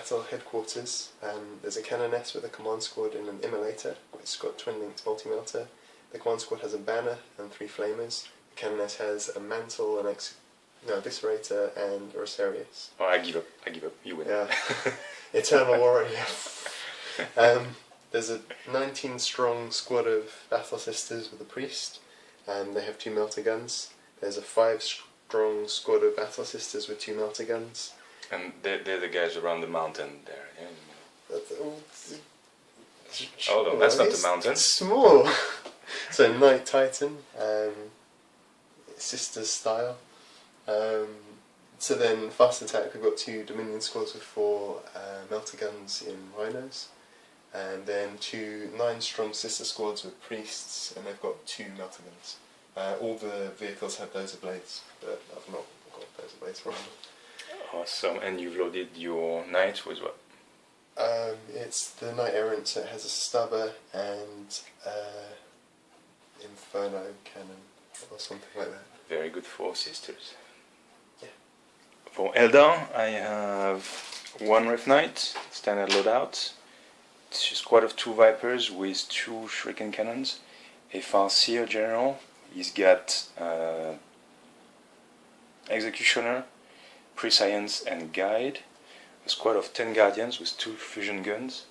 battle headquarters. There's a cannoness with a command squad and an immolator. It's got twin-linked multi-melta. The command squad has a banner and 3 flamers. The cannoness has a mantle, an eviscerator, and a Rosarius. Oh, I give up. You win. Yeah. Eternal Warrior. There's a 19-strong squad of Battle Sisters with a priest, and they have 2 melta guns. There's a 5-strong squad of Battle Sisters with 2 melta guns. And they're the guys around the mountain there, yeah? Hold on, that's not the mountain. It's small. So Knight Titan, Sisters style. So then fast attack, we've got 2 Dominion squads with 4 melta guns in Rhinos. And then 2 9-strong sister squads with priests, and they've got 2 melta guns. All the vehicles have dozer blades, but I've not got dozer blades for them. Awesome, and you've loaded your knight with what? It's the Knight Errant, so it has a stubber and Inferno cannon, or something like that. Very good for sisters. Yeah. For Eldar, I have 1 Ref Knight, standard loadout. It's a squad of 2 Vipers with 2 Shuriken cannons. A Farseer general. He's got Executioner, Prescience, and Guide. A squad of 10 Guardians with 2 fusion guns.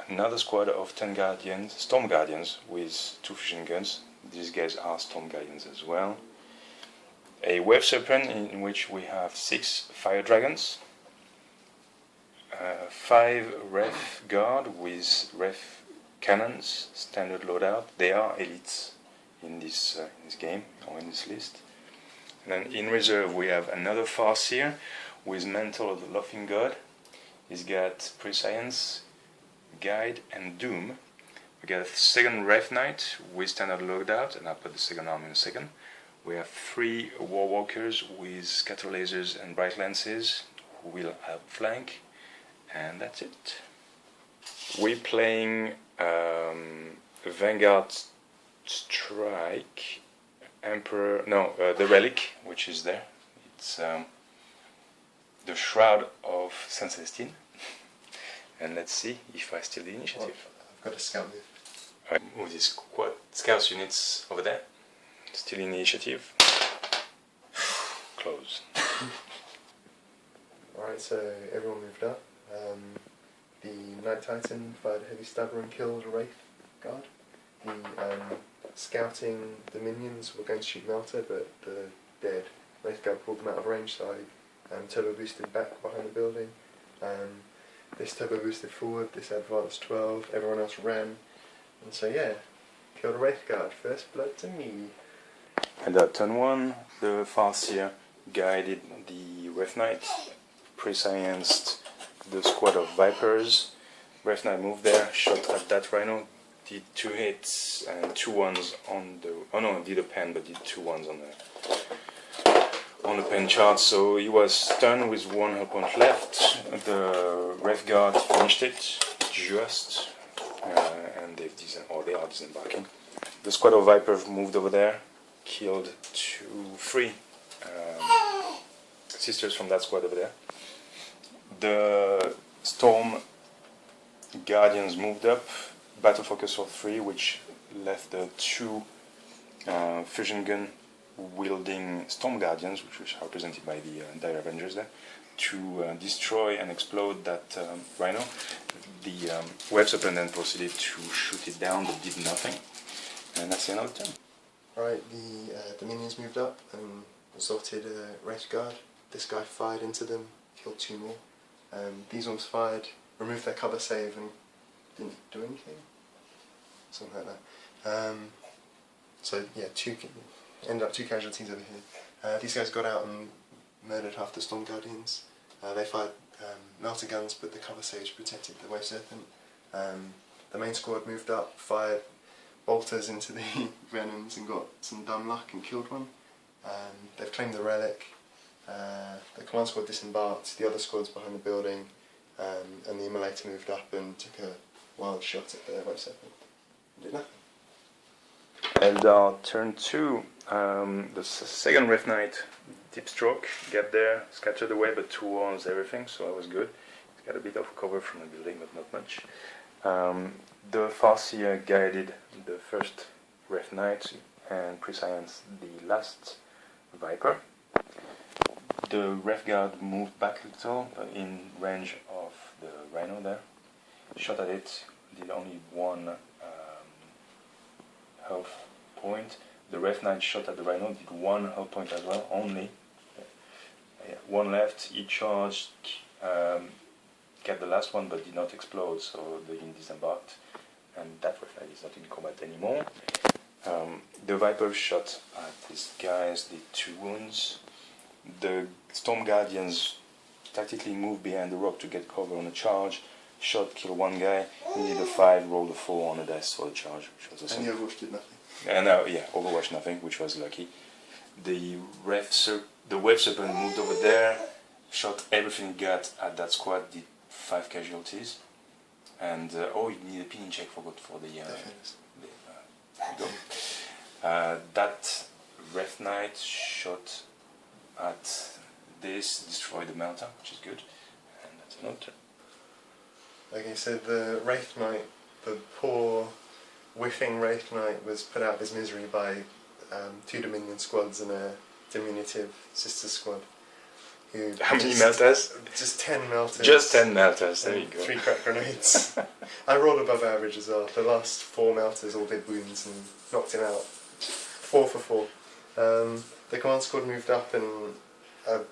Another squad of 10 Guardians, Storm Guardians, with 2 fusion guns. These guys are Storm Guardians as well. A Wave Serpent in which we have 6 Fire Dragons. 5 Ref Guard with Ref Cannons, standard loadout. They are elites in this game, or in this list. And then in reserve we have another Farseer with Mantle of the Laughing God. He's got Prescience, Guide, and Doom. We got a 2nd Ref Knight with standard loadout, and I'll put the 2nd arm in a second. We have 3 Warwalkers with Scatter Lasers and Bright Lances who will outflank. And that's it. We're playing Vanguard Strike, Emperor, no, the Relic, which is there. It's the Shroud of Saint Celestine. And let's see if I steal the initiative. I've got a scout move. Alright, move these scouts units over there. Steal initiative. Close. Alright, so everyone moved up. The Knight Titan fired a heavy stabber and killed a Wraith Guard. The scouting the minions were going to shoot Melta, but the dead Wraith Guard pulled them out of range, so I turbo boosted back behind the building. This turbo boosted forward, this advanced 12, everyone else ran. And so yeah, killed a Wraith Guard, first blood to me. And at turn 1, the Farseer guided the Ref Knight, prescienced the squad of Vipers. Ref Knight moved there, shot at that Rhino, did 2 hits and 2 ones on the... oh no, did a pen, but did 2 ones on the pen chart, so he was stunned with 1 hull point left. The Ref Guard finished it, just, and they are disembarking. The squad of Vipers moved over there, killed 3 sisters from that squad over there. The Storm Guardians moved up, Battle Focus for 3, which left the 2 fusion gun wielding Storm Guardians, which are represented by the Dire Avengers there, to destroy and explode that Rhino. The Web Serpent then proceeded to shoot it down, but did nothing. And that's the end of the turn. Alright, the minions moved up and assaulted a Wraith Guard. This guy fired into them, killed 2 more. These ones fired, removed their cover save and didn't do anything. Something like that. So yeah, ended up 2 casualties over here. These guys got out and murdered half the Storm Guardians. They fired melta guns, but the cover sage protected the Wave Serpent. The main squad moved up, fired bolters into the Venoms and got some dumb luck and killed one. They've claimed the relic. The command squad disembarked, the other squads behind the building, and the immolator moved up and took a wild shot at the Wave Serpent. Did nothing. Eldar turn 2. The 2nd Ref Knight, deep stroke, get there, scattered away, but 2 warns everything, so that was good. got a bit of cover from the building, but not much. The Farseer guided the first Ref Knight and Prescience the last Viper. The Ref Guard moved back a little in range of the Rhino there. Shot at it, did only one health point. The Ref Knight shot at the Rhino, did one health point as well, only. One left, he charged, got the last one but did not explode, so the unit disembarked, and that Ref Knight is not in combat anymore. The Viper shot at these guys, did 2 wounds. The Storm Guardians tactically moved behind the rock to get cover on a charge. Shot, killed 1 guy, he did a 5, rolled a 4 on the dice for the charge, which was awesome. And the Overwatch did nothing. Yeah, Overwatch nothing, which was lucky. The Web Serpent moved over there, shot everything he got at that squad, did 5 casualties. And, oh, you need a pin check for the there you go. That Ref Knight shot at this, destroyed the melta, which is good. And that's another turn. Okay, so the Wraith Knight, the poor whiffing Wraith Knight was put out of his misery by 2 Dominion squads and a diminutive sister squad. How many meltas? Just 10 meltas. Just 10 meltas, there you go. 3 crack grenades. I rolled above average as well. The last 4 meltas all did wounds and knocked him out. 4 for 4. The command squad moved up and I'm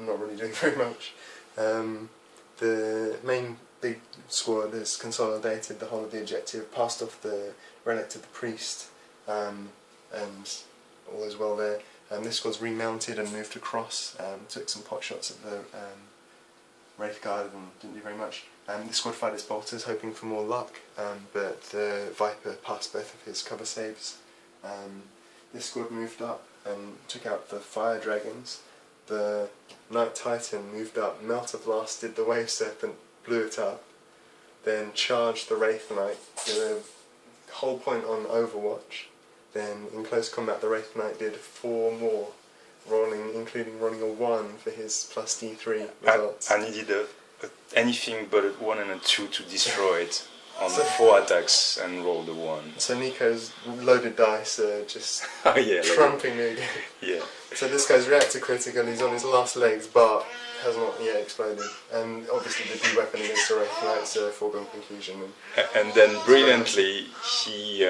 not really doing very much. The main big squad has consolidated the whole of the objective, passed off the relic to the priest, and all is well there. This squad's remounted and moved across, took some pot shots at the Wraith Guard and didn't do very much. This squad fired its bolters hoping for more luck, but the Viper passed both of his cover saves. This squad moved up and took out the Fire Dragons. The Knight Titan moved up, Melta blasted the Wave Serpent, blew it up, then charged the Wraith Knight, the whole point on Overwatch. Then in close combat the Wraith Knight did 4 more, including rolling a 1 for his plus D3 results. And he did anything but a 1 and a 2 to destroy it on 4 attacks and rolled a 1. So Nico's loaded dice are just yeah, trumping me again. Yeah. So this guy's reactor critical, he's on his last legs, but has not yet exploded. And obviously the de-weapon against the Wraith Knight's a foregone conclusion. And then brilliantly he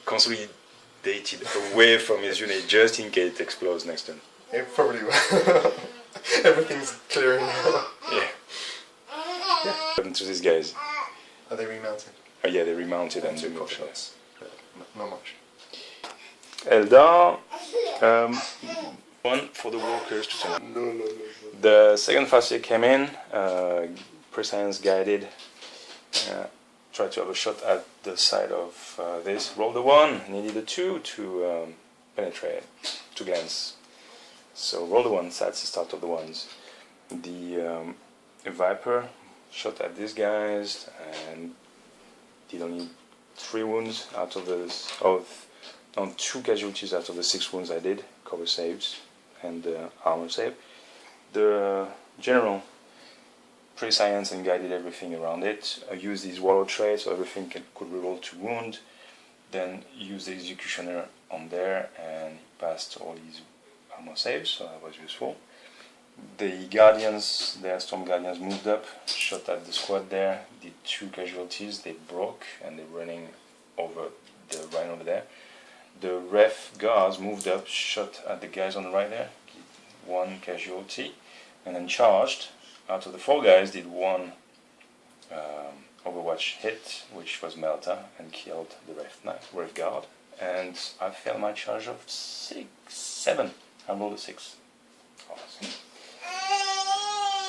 consolidated away from his unit just in case it explodes next turn. It probably will. Everything's clearing out. Yeah. What happened to these guys? Are they remounted? Oh yeah, they remounted and 2 pot shots. But not much. Eldar, 1 for the walkers to turn. No. The second Farseer came in, Prescience guided, tried to have a shot at the side of this, rolled a 1, needed a 2 to penetrate, to glance. So rolled a 1, that's the start of the 1s. The Viper shot at these guys and did only 3 wounds out of the, 2 casualties out of the 6 wounds I did, cover saves and armor save. The General Prescience and guided everything around it. I used these warlord traits so everything could reroll to wound. Then used the Executioner on there and he passed all his armor saves, so that was useful. The Guardians, their Storm Guardians moved up, shot at the squad there, did 2 casualties, they broke and they're running over the Rhino over there. The Ref Guards moved up, shot at the guys on the right there, did 1 casualty, and then charged. Out of the 4 guys, did 1 Overwatch hit, which was Melta, and killed the Ref Guard. And I failed my charge of 7. I rolled a 6. Awesome.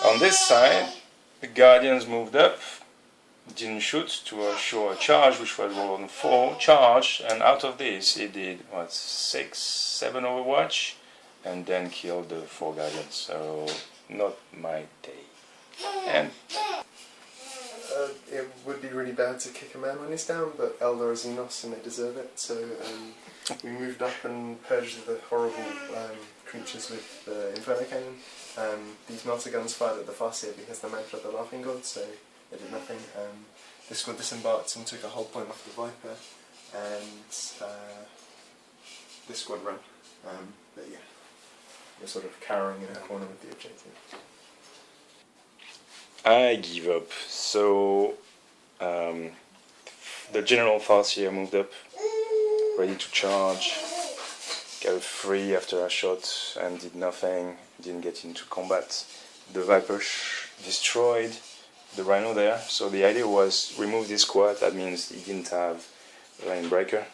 On this side, the Guardians moved up, didn't shoot to show a charge, which was rolled on 4, charged, and out of this he did 7 Overwatch, and then killed the 4 Guardians. So not my day. And it would be really bad to kick a man when he's down, but Eldar is Xenos and they deserve it, so we moved up and purged the horrible creatures with the Inferno Cannon. These melta guns fired at the Farseer because they're meant for the Laughing God, so they did nothing. This squad disembarked and took a whole point off the Viper, and this squad ran. But yeah, we're sort of cowering in a corner with the objective. I give up. So the General Farseer moved up, ready to charge. Got a free after a shot and did nothing. Didn't get into combat. The Viper destroyed the Rhino there. So the idea was remove this squad. That means he didn't have a line breaker,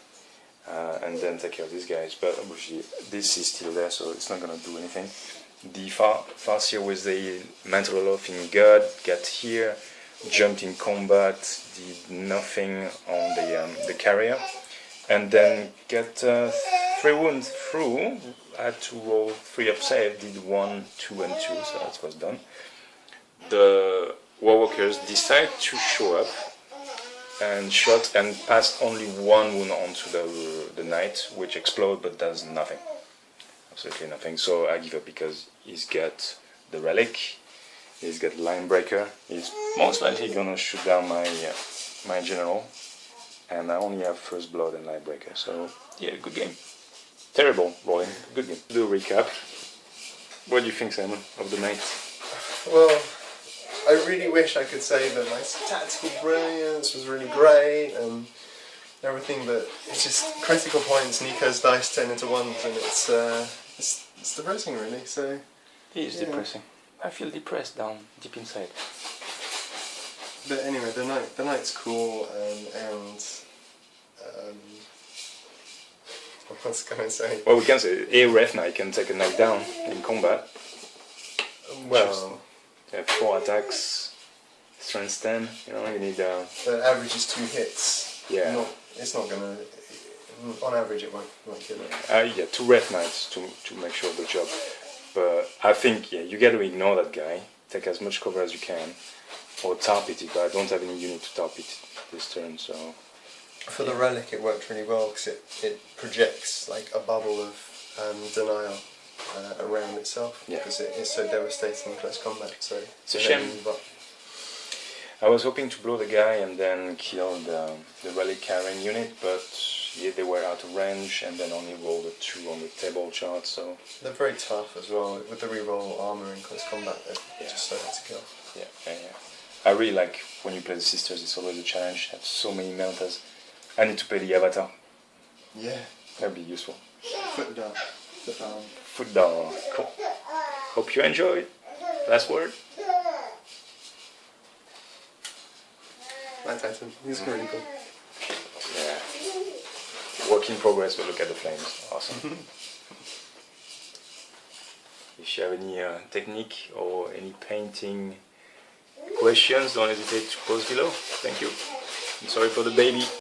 and then take care of these guys. But obviously this is still there, so it's not gonna do anything. The Farseer with the mental laughing god got here, jumped in combat, did nothing on the carrier, and then got 3 wounds through. Had to roll 3 up save, did 1, 2, and 2, so that was done. The Warwalkers decided to show up and shot and passed only 1 wound onto the Knight, which exploded but does nothing. Absolutely nothing. So I give up because he's got the relic, he's got line breaker, he's most likely gonna shoot down my general, and I only have first blood and line breaker. So yeah, good game. Terrible rolling, good game. Do a recap. What do you think, Simon, of the night? Well, I really wish I could say that my tactical brilliance was really great and everything, but it's just critical points. Nico's dice turn into ones, and it's depressing, really. So it is depressing. I feel depressed down deep inside. But anyway, the night's cool, and what can I say? Well, we can say a ref knight can take a knight down in combat. Well, you have 4 attacks, strength 10. You know, you need. The average is 2 hits. Yeah. It's not gonna. On average, it won't kill it. Yeah, 2 ref knights to make sure of the job. But I think you got to ignore that guy. Take as much cover as you can, or target it. But I don't have any unit to target this turn, so. For the relic, it worked really well because it projects like a bubble of denial around itself, because it is so devastating in close combat. So it's a shame. I was hoping to blow the guy and then kill the relic carrying unit, but yeah, they were out of range and then only rolled a 2 on the table chart. So they're very tough as well with the reroll armor in close combat. They're just so hard to kill. Yeah. I really like when you play the sisters. It's always a challenge. I have so many meltas. I need to play the avatar. Yeah. That'd be useful. Foot down. Foot down. Cool. Hope you enjoyed. Last word. My Titan. He's really cool. Yeah. Work in progress, but look at the flames. Awesome. If you have any technique or any painting questions, don't hesitate to post below. Thank you. I'm sorry for the baby.